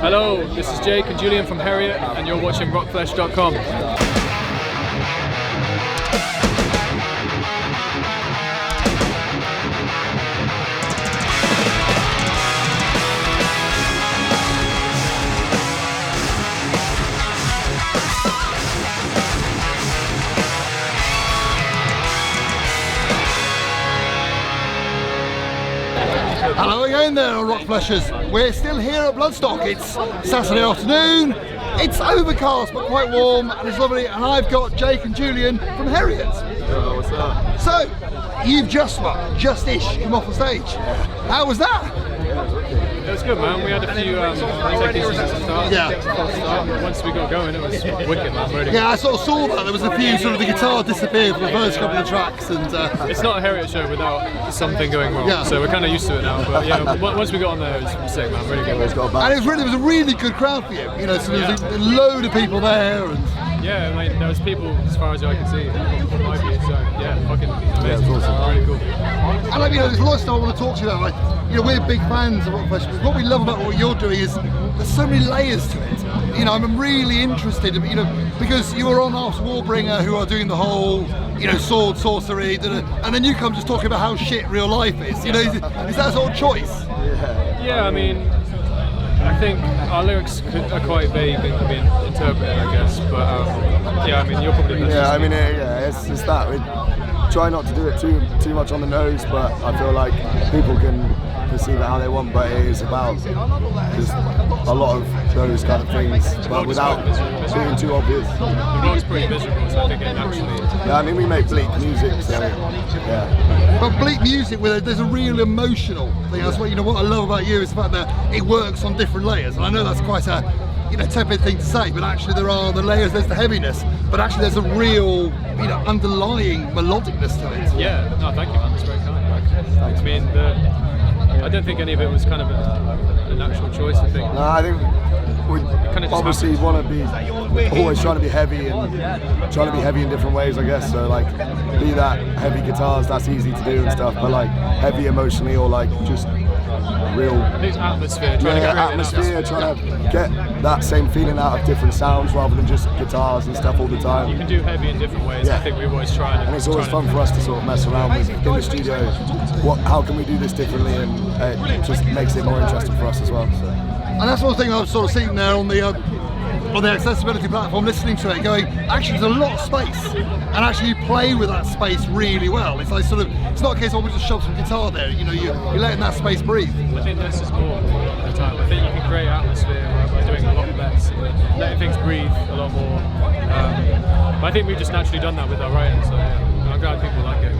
Hello, this is Jake and Julian from Heriot, and you're watching rockflesh.com. Hello again there, Rockfleshers. We're still here at Bloodstock. It's Saturday afternoon. It's overcast but quite warm and it's lovely. And I've got Jake and Julian from Heriot. Hello, what's up? So, you've just-ish come off the stage. How was that? It was good, man. We had a few tech issues at the start. Yeah. But once we got going, it was wicked, man. Really Yeah, I sort of saw that. There was a few sort of the guitar disappeared for the first couple of tracks, and It's not a Heriot show without something going wrong. Yeah. So we're kind of used to it now. But yeah, once we got on there, it was sick, man. Really good. and it was a really good crowd for you. You know, so there was a load of people there, and Yeah, I mean, there was people as far as I could see from my view. So yeah, fucking amazing. Yeah, it was awesome. Really cool. And like, you know, there's a lot of stuff I want to talk to you about. Like, you know, we're big fans of Rockflesh. What we love about what you're doing is there's so many layers to it. You know, I'm really interested, you know, because you were on after Warbringer, who are doing the whole, you know, sword, sorcery, and then you come just talking about how shit real life is. You know, is that sort of choice? Yeah, I mean, I think our lyrics are quite vague and can be interpreted, I guess. But yeah, I mean, you're probably the best. Yeah, I mean, it's that. We try not to do it too much on the nose, but I feel like people can perceive it how they want, but it is about just a lot of those kind of things, but without being too obvious. The rock's pretty visible, so I think it actually... Yeah, I mean, we make bleak music, so yeah. But bleak music, there's a real emotional thing. That's what, you know, what I love about you is the fact that it works on different layers. And I know that's quite a, you know, tepid thing to say, but actually there are the layers, there's the heaviness, but actually there's a real, you know, underlying melodicness to it. Yeah, no, thank you, man. That's very kind. I mean, I don't think any of it was kind of a natural choice, I think. No, I think we obviously want to be always trying to be heavy and trying to be heavy in different ways, I guess. So like, be that heavy guitars, that's easy to do and stuff, but like heavy emotionally or like just real atmosphere, trying to get that same feeling out of different sounds rather than just guitars and stuff all the time. You can do heavy in different ways. Yeah. I think we've always tried. And it's always fun for us to sort of mess around with in the studio. How can we do this differently, and it just makes it more interesting for us as well. So. And that's one thing I was sort of sitting there on the accessibility platform, listening to it, going, actually there's a lot of space, and actually you play with that space really well. It's like sort of, it's not a case of we just shove some guitar there. You know, you're letting that space breathe. I think less is more at the time. I think you can create atmosphere by doing a lot less, letting things breathe a lot more. But I think we've just naturally done that with our writing, so yeah, I'm glad people like it.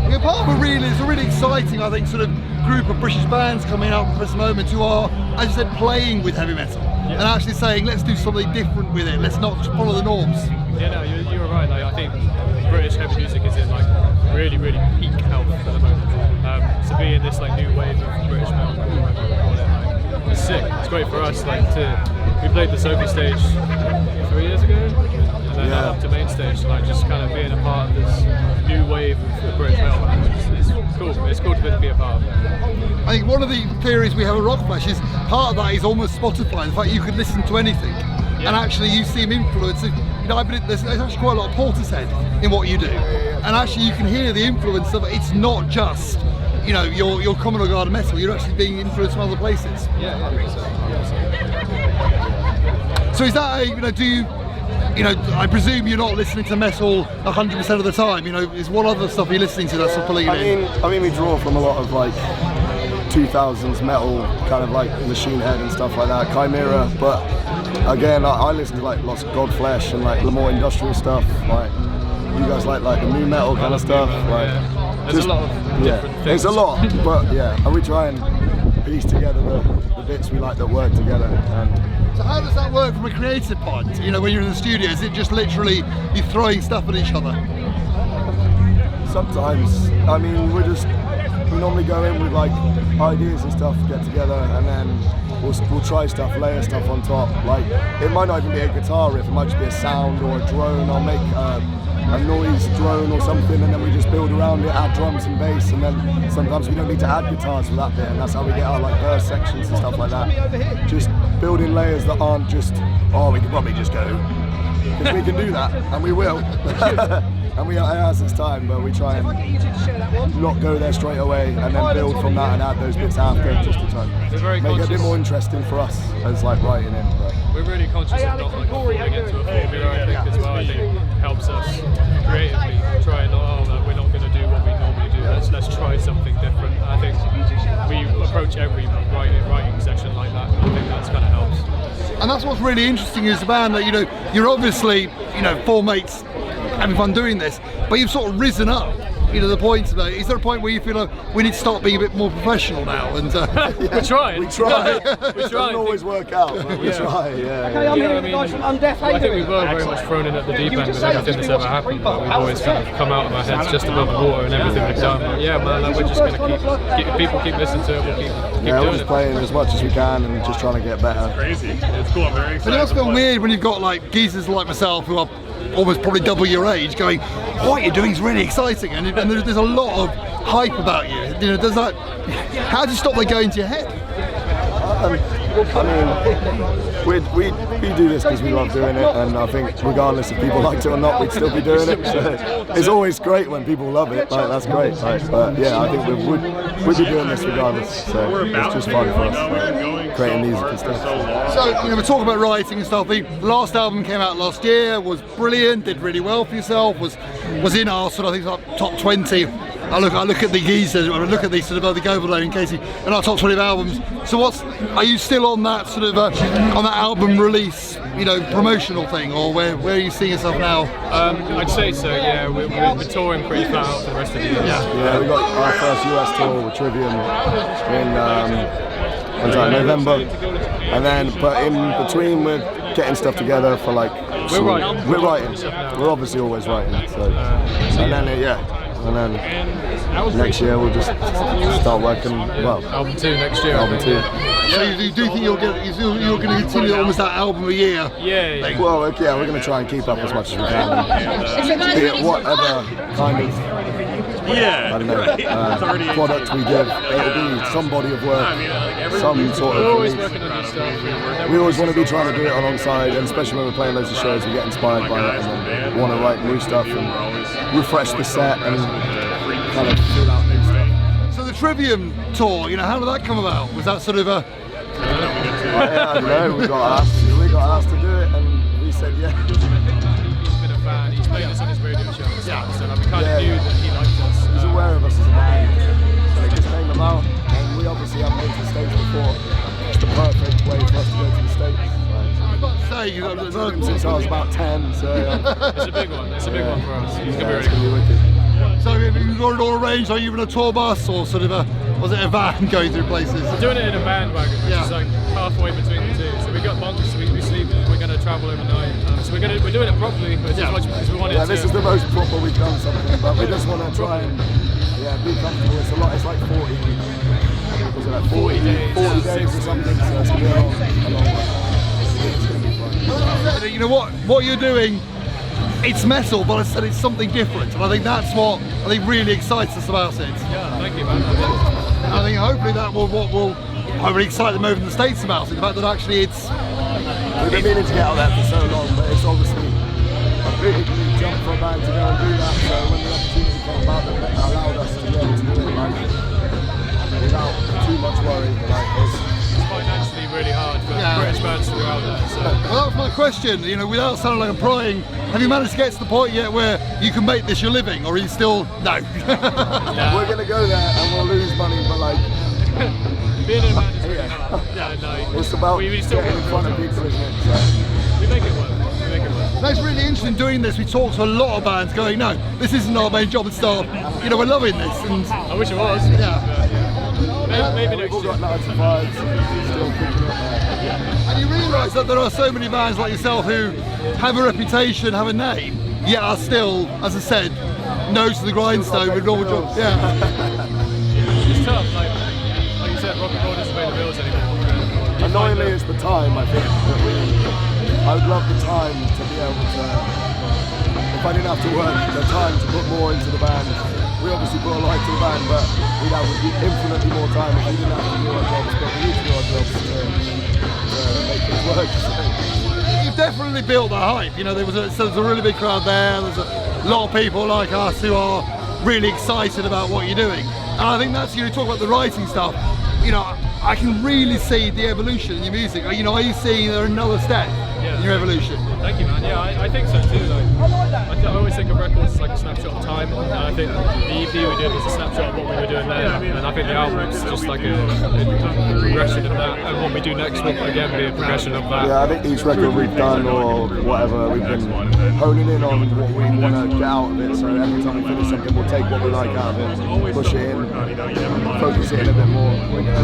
You're part of it's a really exciting, I think, sort of group of British bands coming out at this moment who are, as you said, playing with heavy metal and actually saying, let's do something different with it. Let's not just follow the norms. Yeah, no, you were right. Like, I think British heavy music is in like really, really peak health at the moment. To be in this like new wave of British metal, whatever you call it, like, it's sick. It's great for us. Like, we played the Sophie stage 3 years ago. And then up to main stage, like just kind of being a part of this new wave of British metal. It's cool. It's cool to be a part of it. I think one of the theories we have at Rockflesh is part of that is almost Spotify. The fact you can listen to anything, and actually you seem influenced. You know, I believe there's actually quite a lot of Portishead in what you do, and actually you can hear the influence of it. It's not just, you know, your Commodore Garden metal. You're actually being influenced from other places. Yeah, I think so. So is that you know, do you? You know, I presume you're not listening to metal 100% of the time. You know, is what other stuff you're listening to that's pulling it in? I mean, we draw from a lot of like 2000s metal, kind of like Machine Head and stuff like that, Chimera. But again, I listen to like lots of Godflesh and like the more industrial stuff. Like you guys like the new metal kind of stuff. Like there's a lot of different things. There's a lot, but yeah, and we try and piece together the bits we like that work together. So how does that work from a creative point? You know, when you're in the studio, is it just literally you throwing stuff at each other? Sometimes. I mean, we normally go in with like ideas and stuff, get together, and then we'll try stuff, layer stuff on top. Like, it might not even be a guitar riff, it might just be a sound or a drone. I'll make a noise drone or something, and then we just build around it, add drums and bass, and then sometimes we don't need to add guitars for that bit, and that's how we get our like verse sections and stuff like that. Just building layers that aren't just, oh, we could probably just go, because we can do that, and we will. And it has its time, but we try and not go there straight away and then build from that and add those bits after, just to try and make it a bit more interesting for us as like writing in. But we're really conscious of not like falling into a formula, I think, as well. I think it helps us creatively try and, we're not going to do what we normally do. Let's try something different. I think we approach every writing session like that, and I think that's kind of helps. And that's what's really interesting is the band that, you're obviously, four mates having fun doing this, but you've sort of risen up, the point today. Is there a point where you feel like we need to start being a bit more professional now? And we're trying. We try. We try. It doesn't always work out, but we try. Okay, I'm here with the guys from Undeaf. I think we were very much thrown in at the deep end with everything that's ever happened, but we've always kind of come out of our heads just above the water and everything we've done. But yeah, man, we're just going to keep people keep listening to it. We'll keep we're doing just playing as much as we can and just trying to get better. It's crazy. It's cool. I'm very excited. But it must feel weird when you've got like geezers like myself who are almost probably double your age going, what you're doing is really exciting, and there's a lot of hype about you. Does that? How do you stop that going to your head? I mean, we do this because we love doing it, and I think regardless if people liked it or not, we'd still be doing it. So it's always great when people love it. Like, that's great. Like, but yeah, I think we'd be doing this regardless. So it's just fun for us, creating music and stuff. So we're talking about writing and stuff. The last album came out last year, was brilliant, did really well for yourself, was in our sort of, I think, like top 20. I look at the geezers, I look at these sort of the Governo and Casey, and our top 20 albums. So are you still on that sort of on that album release, promotional thing, or where are you seeing yourself now? I'd say so. Yeah, we're touring pretty flat out for the rest of the year. Yeah, we got our first US tour with Trivium in November, and then but in between we're getting stuff together for like we're writing. We're obviously always writing. So and then and then next year we'll just start working. Well, album 2 next year. Album 2. So you do think you're going to continue almost that album a year? Yeah. Well, yeah, we're going to try and keep up as much as we can. Be it whatever kind of I don't know product we give, it'll be some body of work, some sort of. We're always working on new stuff. We always want to be trying to do it alongside, and especially when we're playing loads of shows, we get inspired by it and then want to write new stuff and refresh the set and kind of fill out new stuff. So the Trivium tour, how did that come about? Was that sort of a? I don't know. We got asked to do it, and we said yeah. He's been a fan. He's played us on his radio show. So we kind of knew that he liked us. He's aware of us as a band, so he just came about, and we obviously haven't been to the States before. It's the perfect way for us to go to the States. I was about to say, I've known him since I was about 10, so it's a big one. It's a big one for us. He's going to be really wicked. So have you got it all arranged? Are you in a tour bus or sort of was it a van going through places? We're doing it in a bandwagon, which is like halfway between the two. So we got bunks, we sleep, we're going to travel overnight. So we're doing it properly, but as much as we want it to. This is the most proper we've done something, but we just want to try and be comfortable. It's a lot. It's like 40. Was it like 40 days? 40 days or something. So it's going to be a long one. It's going to be fun. You know what you're doing? It's metal, but I said it's something different, and I think that's what really excites us about it. Yeah, thank you, man. I think hopefully that will hopefully excite them over in the States about it. The fact that actually it's. We've been meaning to get out there for so long, but it's obviously a big jump for a band to go and do that. So when the opportunity came about, that allowed us to be able to do it without too much worry. It's financially really hard for British bands to go out there. So. Well, that was my question. Without sounding like I'm prying, have you managed to get to the point yet where you can make this your living, or are you still no? We're gonna go there and we'll lose money, but being in a band is really hard. No. It's about getting in front of people, isn't it? So. We make it work. That's really interesting doing this. We talk to a lot of bands going, no, this isn't our main job at start. We're loving this. And I wish it was. Maybe next year. We've got 9 to 5s, still picking up there. And you realise that there are so many bands like yourself who have a reputation, have a name, yet are still, as I said, nose to the grindstone with normal jobs. Yeah. It's tough, like you said, rock and roll doesn't pay the bills anymore. Annoyingly, it's the time, I think, that I would love the time to be able to, if if I didn't have to work the time to put more into the band, we obviously put a lot into the band, but we'd have infinitely more time if we didn't have to do our jobs, but we need to do our jobs to make things work. You've definitely built the hype. You know, there's a really big crowd there. There's a lot of people like us who are really excited about what you're doing. And I think that's, you talk about the writing stuff, you know, I can really see the evolution in your music. You know, are you seeing there another step in your evolution? Thank you, man. Yeah, I think so too. Like, I always think of records as like a snapshot of time, and I think the EP we did was a snapshot of what we were doing then, and I think the album is just like a progression of that, and what we do next will again be a progression of that. Yeah, I think each record we've done or whatever, we've been honing in on what we want to get out of it, so every time we finish something we'll take what we like out of it, push it in, focus it in a bit more.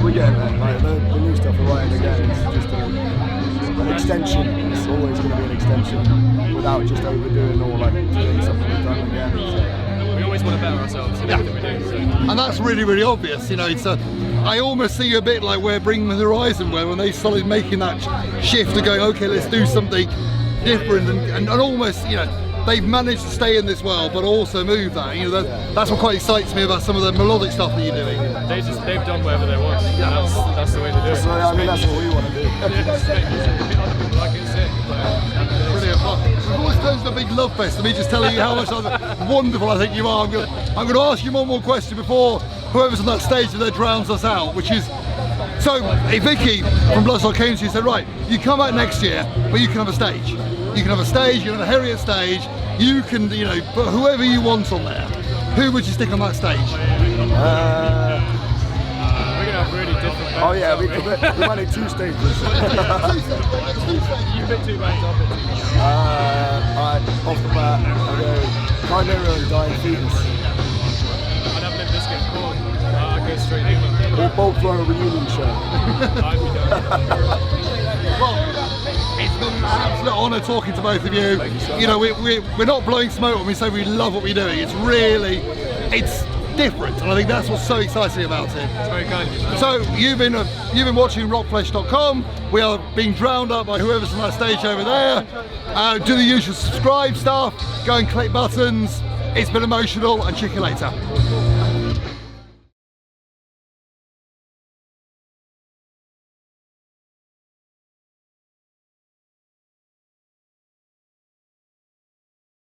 We're getting there. Like, the new stuff we're writing again is just an extension. It's always going to be an extension without just overdoing or like doing something we've done again. So. We always want to better ourselves in everything we do. So. And that's really, really obvious. You know, it's I almost see you a bit like where Bring the Horizon were when they started making that shift to going, okay, let's do something different, and almost, you know, they've managed to stay in this world but also move that. You know, that's what quite excites me about some of the melodic stuff that you're doing. They've done whatever they want. Yeah. That's the way to do it. So, I mean, that's what we want to do. Like it's sick. Brilliant. It always turns into a big love fest. Me just telling you how much wonderful I think you are. I'm going to ask you one more question before whoever's on that stage there drowns us out, which is, so Vicky from Bloodstock came to you and said, right, you come out next year, but you can have a stage. You can have a stage, you can have a Heriot stage, you can, you know, put whoever you want on there. Who would you stick on that stage? We're going to have really different bands. Oh yeah, we might need 2 stages. You pick 2 bands off it. Off the bat, I go Chimera and Dying Fetus. I'd have Limp Bizkit and Korn. I'd go straight in. Or both for a reunion show. I'd be done. Well, it's been an absolute honour talking to both of you. You know, we're not blowing smoke when we say we love what we're doing. It's really, it's different, and I think that's what's so exciting about it. It's very kind of you. So you've been watching rockflesh.com. We are being drowned up by whoever's on that stage over there. Do the usual subscribe stuff. Go and click buttons. It's been emotional, and check you later.